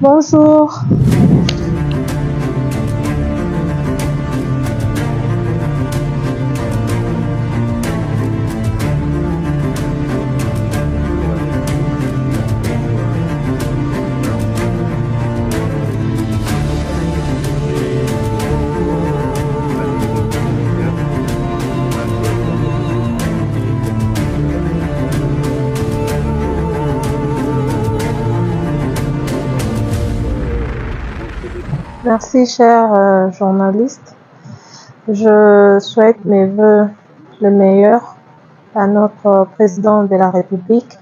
Bonjour. Merci, cher journaliste. Je souhaite mes voeux le meilleur à notre président de la République,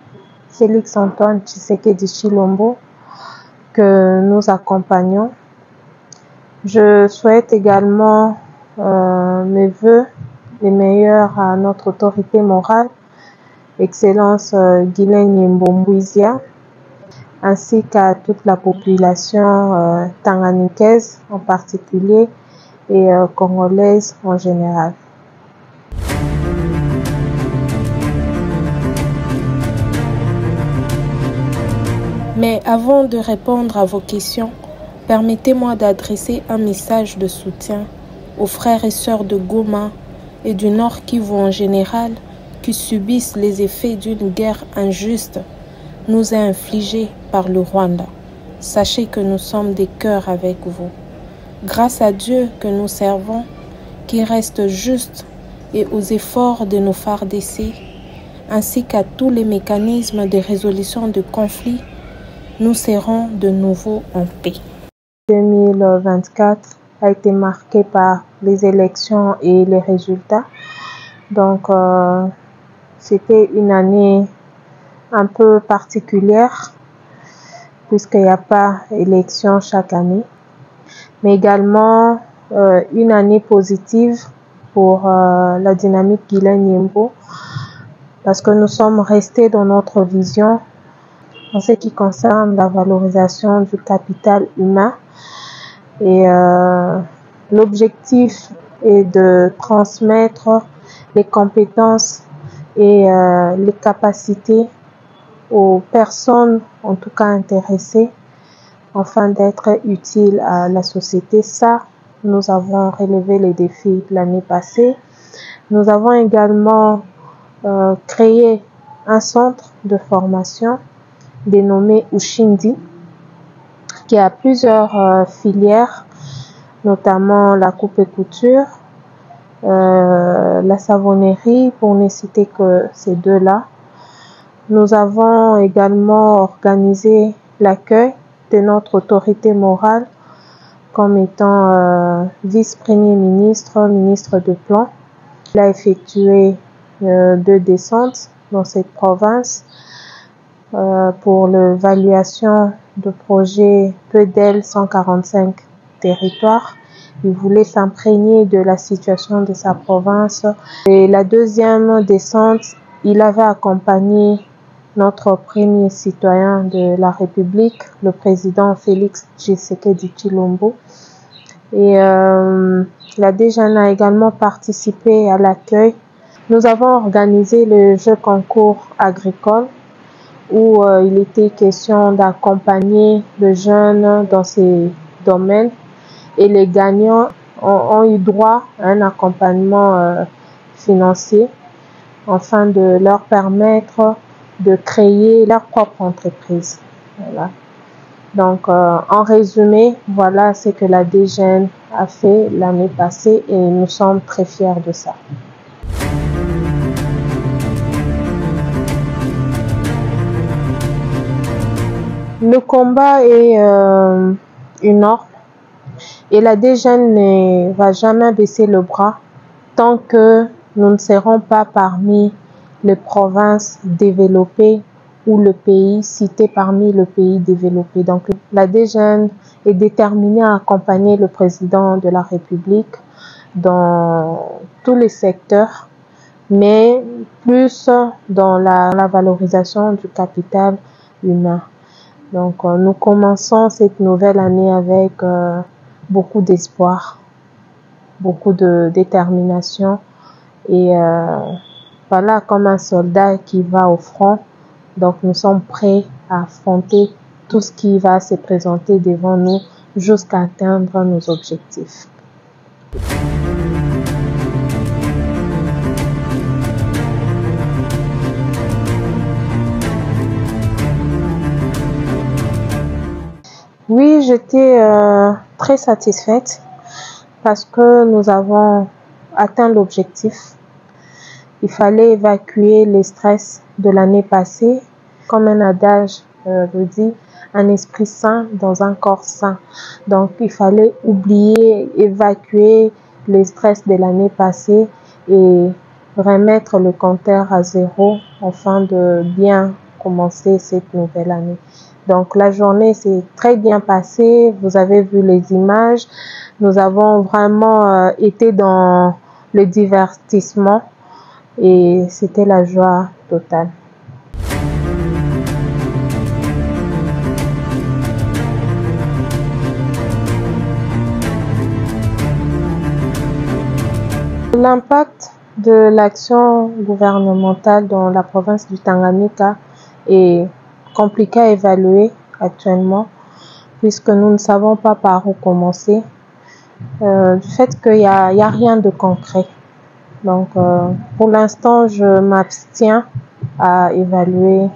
Félix Antoine Tshisekedi Tshilombo, que nous accompagnons. Je souhaite également mes voeux les meilleurs à notre autorité morale, Excellence Guilaine Mbombuizia, ainsi qu'à toute la population tanganyikaise en particulier et congolaise en général. Mais avant de répondre à vos questions, permettez-moi d'adresser un message de soutien aux frères et sœurs de Goma et du Nord Kivu en général qui subissent les effets d'une guerre injuste nous est infligée par le Rwanda. Sachez que nous sommes des cœurs avec vous. Grâce à Dieu que nous servons, qui reste juste, et aux efforts de nos FARDC, ainsi qu'à tous les mécanismes de résolution de conflits, nous serons de nouveau en paix. 2024 a été marqué par les élections et les résultats. Donc, c'était une année un peu particulière puisqu'il n'y a pas d'élection chaque année, mais également une année positive pour la dynamique Guilaine-Yembo parce que nous sommes restés dans notre vision en ce qui concerne la valorisation du capital humain et l'objectif est de transmettre les compétences et les capacités aux personnes, en tout cas intéressées, afin d'être utiles à la société. Ça, nous avons relevé les défis l'année passée. Nous avons également créé un centre de formation dénommé Ushindi, qui a plusieurs filières, notamment la coupe et couture, la savonnerie, pour ne citer que ces deux-là. Nous avons également organisé l'accueil de notre autorité morale comme étant vice-premier ministre, ministre de plan. Il a effectué 2 descentes dans cette province pour l'évaluation de projet PEDEL 145 territoires. Il voulait s'imprégner de la situation de sa province. Et la deuxième descente, il avait accompagné notre premier citoyen de la République, le président Félix Tshisekedi Tshilombo. Et la DGN a également participé à l'accueil. Nous avons organisé le jeu concours agricole où il était question d'accompagner le jeune dans ces domaines et les gagnants ont eu droit à un accompagnement financier afin de leur permettre de créer leur propre entreprise. Voilà. Donc, en résumé, voilà ce que la DGN a fait l'année passée et nous sommes très fiers de ça. Le combat est énorme et la DGN ne va jamais baisser le bras tant que nous ne serons pas parmi les provinces développées ou le pays cité parmi le pays développé. Donc la DGN est déterminée à accompagner le président de la République dans tous les secteurs, mais plus dans la valorisation du capital humain. Donc nous commençons cette nouvelle année avec beaucoup d'espoir, beaucoup de détermination et voilà, comme un soldat qui va au front. Donc nous sommes prêts à affronter tout ce qui va se présenter devant nous jusqu'à atteindre nos objectifs. Oui, j'étais très satisfaite parce que nous avons atteint l'objectif. Il fallait évacuer les stress de l'année passée. Comme un adage le dit, un esprit sain dans un corps sain. Donc, il fallait oublier, évacuer les stress de l'année passée et remettre le compteur à zéro afin de bien commencer cette nouvelle année. Donc, la journée s'est très bien passée. Vous avez vu les images. Nous avons vraiment été dans le divertissement et c'était la joie totale. L'impact de l'action gouvernementale dans la province du Tanganyika est compliqué à évaluer actuellement puisque nous ne savons pas par où commencer. Du fait qu'il n'y a rien de concret. Donc, pour l'instant, je m'abstiens à évaluer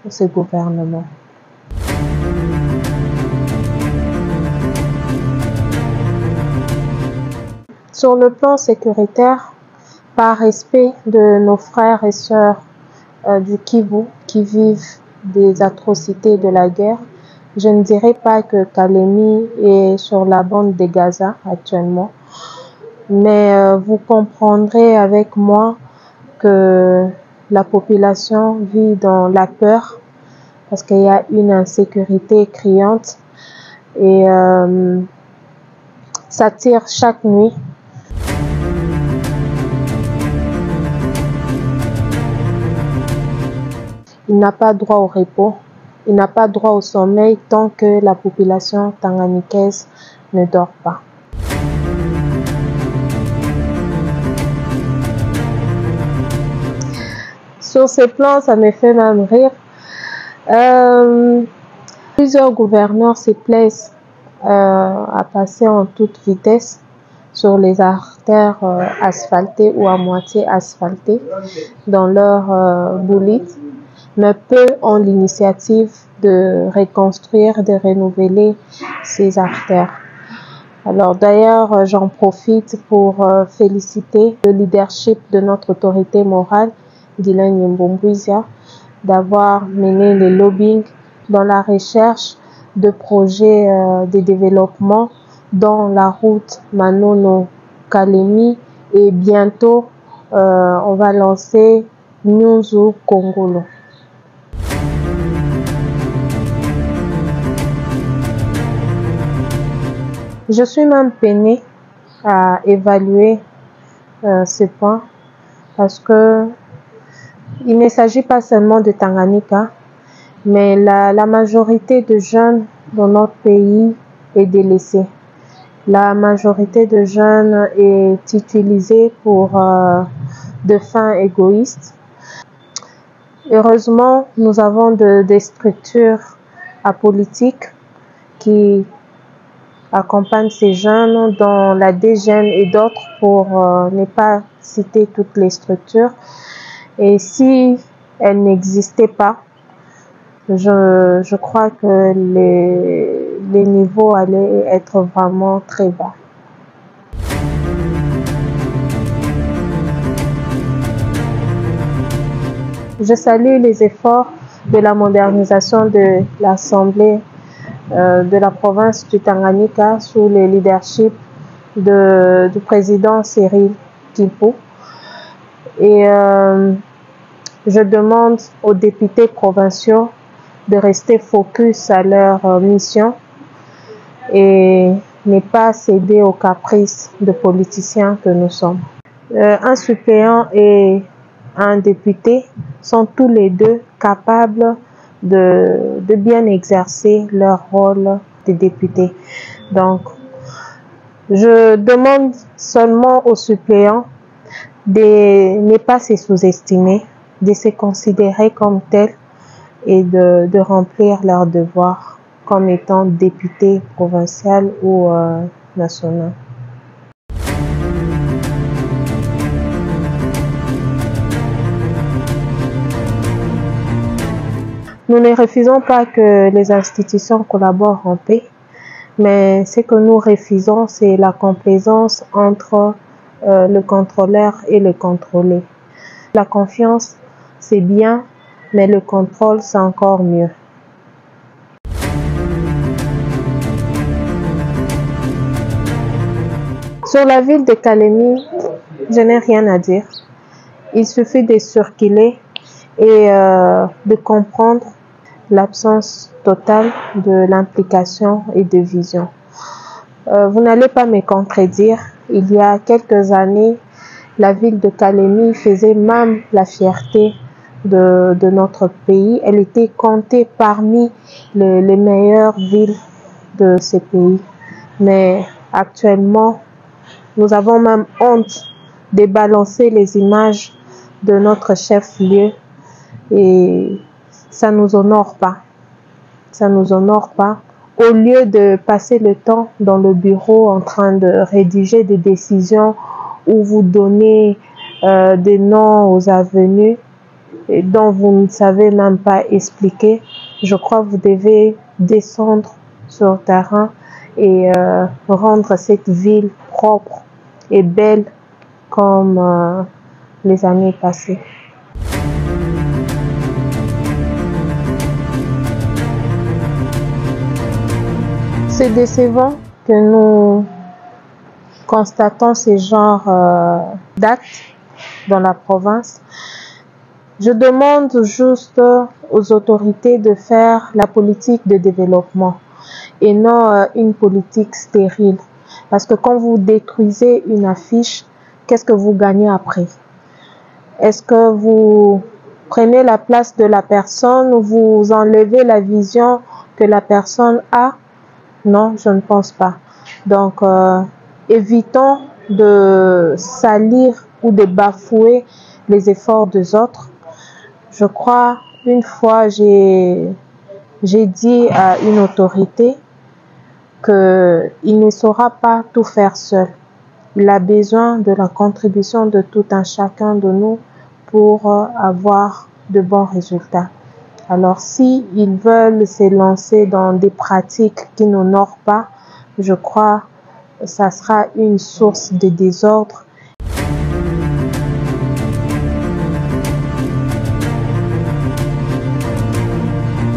ce gouvernement. Sur le plan sécuritaire, par respect de nos frères et sœurs du Kivu qui vivent des atrocités de la guerre, je ne dirais pas que Kalemi est sur la bande de Gaza actuellement, mais vous comprendrez avec moi que la population vit dans la peur parce qu'il y a une insécurité criante et ça tire chaque nuit. Il n'a pas droit au repos, il n'a pas droit au sommeil tant que la population tanganyikaise ne dort pas. Sur ce plan, ça me fait même rire. Plusieurs gouverneurs se plaisent à passer en toute vitesse sur les artères asphaltées ou à moitié asphaltées dans leur bolide, mais peu ont l'initiative de reconstruire, de renouveler ces artères. Alors d'ailleurs, j'en profite pour féliciter le leadership de notre autorité morale, Guylaine Yembombouizia, d'avoir mené le lobbying dans la recherche de projets de développement dans la route Manono-Kalemi et bientôt on va lancer Nyunzu-Kongolo. Je suis même peinée à évaluer ce point parce que il ne s'agit pas seulement de Tanganyika, mais la majorité de jeunes dans notre pays est délaissée. La majorité de jeunes est utilisée pour de fins égoïstes. Heureusement, nous avons des structures apolitiques qui accompagnent ces jeunes, dont la DGN et d'autres, pour ne pas citer toutes les structures. Et si elles n'existaient pas, je crois que les niveaux allaient être vraiment très bas. Je salue les efforts de la modernisation de l'Assemblée de la province du Tanganyika sous le leadership du président Cyril Kilpou. Et je demande aux députés provinciaux de rester focus à leur mission et ne pas céder aux caprices de politiciens que nous sommes. Un suppléant et un député sont tous les deux capables de bien exercer leur rôle de député. Donc, je demande seulement aux suppléants de ne pas se sous-estimer, de se considérer comme tels et de remplir leurs devoirs comme étant député provincial ou national. Nous ne refusons pas que les institutions collaborent en paix, mais ce que nous refusons, c'est la complaisance entre le contrôleur et le contrôlé. La confiance, c'est bien, mais le contrôle, c'est encore mieux. Sur la ville de Kalemi, je n'ai rien à dire. Il suffit de circuler et de comprendre l'absence totale de l'implication et de vision. Vous n'allez pas me contredire, il y a quelques années, la ville de Kalemi faisait même la fierté de notre pays. Elle était comptée parmi les meilleures villes de ce pays. Mais actuellement, nous avons même honte de balancer les images de notre chef-lieu et ça nous honore pas. Ça nous honore pas. Au lieu de passer le temps dans le bureau en train de rédiger des décisions ou vous donner des noms aux avenues dont vous ne savez même pas expliquer, je crois que vous devez descendre sur le terrain et rendre cette ville propre et belle comme les années passées. C'est décevant que nous constatons ce genre d'actes dans la province. Je demande juste aux autorités de faire la politique de développement et non une politique stérile. Parce que quand vous détruisez une affiche, qu'est-ce que vous gagnez après? Est-ce que vous prenez la place de la personne ou vous enlevez la vision que la personne a? Non, je ne pense pas. Donc, évitons de salir ou de bafouer les efforts des autres. Je crois, une fois, j'ai dit à une autorité qu'il ne saura pas tout faire seul. Il a besoin de la contribution de tout un chacun de nous pour avoir de bons résultats. Alors, si ils veulent se lancer dans des pratiques qui n'honorent pas, je crois que ça sera une source de désordre.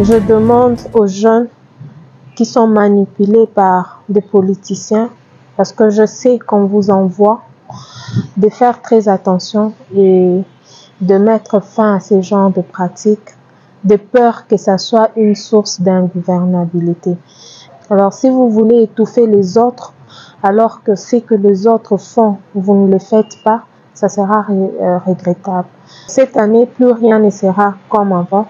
Je demande aux jeunes qui sont manipulés par des politiciens, parce que je sais qu'on vous envoie, de faire très attention et de mettre fin à ce genre de pratiques, de peur que ça soit une source d'ingouvernabilité. Alors, si vous voulez étouffer les autres, alors que ce que les autres font, vous ne le faites pas, ça sera regrettable. Cette année, plus rien ne sera comme avant.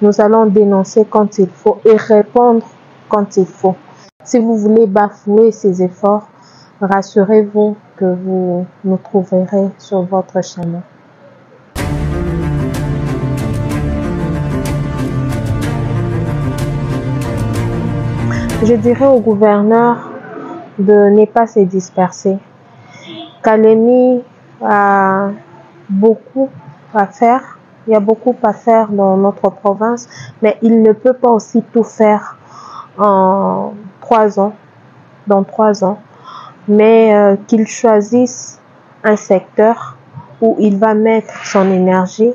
Nous allons dénoncer quand il faut et répondre quand il faut. Si vous voulez bafouer ces efforts, rassurez-vous que vous nous trouverez sur votre chemin. Je dirais au gouverneur de ne pas se disperser. Kalemi a beaucoup à faire. Il y a beaucoup à faire dans notre province, mais il ne peut pas aussi tout faire en 3 ans, dans 3 ans, mais qu'il choisisse un secteur où il va mettre son énergie,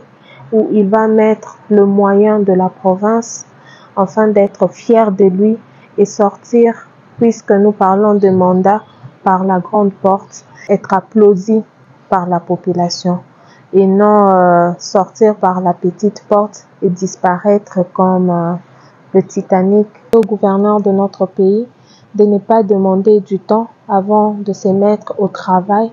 où il va mettre le moyen de la province, afin d'être fier de lui et sortir, puisque nous parlons de mandat, par la grande porte, être applaudi par la population et non sortir par la petite porte et disparaître comme le Titanic. Au gouverneur de notre pays de ne pas demander du temps avant de se mettre au travail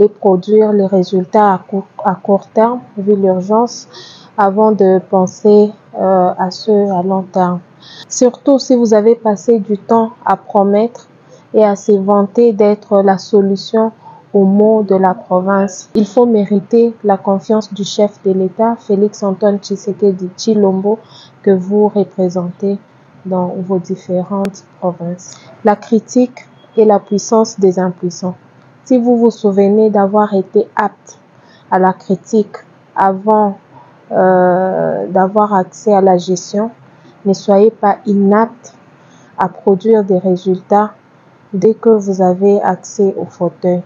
et produire les résultats à court terme, vu l'urgence, avant de penser à ceux à long terme. Surtout si vous avez passé du temps à promettre et à se vanter d'être la solution aux maux de la province. Il faut mériter la confiance du chef de l'État, Félix-Antoine Tshisekedi Tshilombo, que vous représentez dans vos différentes provinces. La critique est la puissance des impuissants. Si vous vous souvenez d'avoir été apte à la critique avant d'avoir accès à la gestion, ne soyez pas inapte à produire des résultats dès que vous avez accès au fauteuil.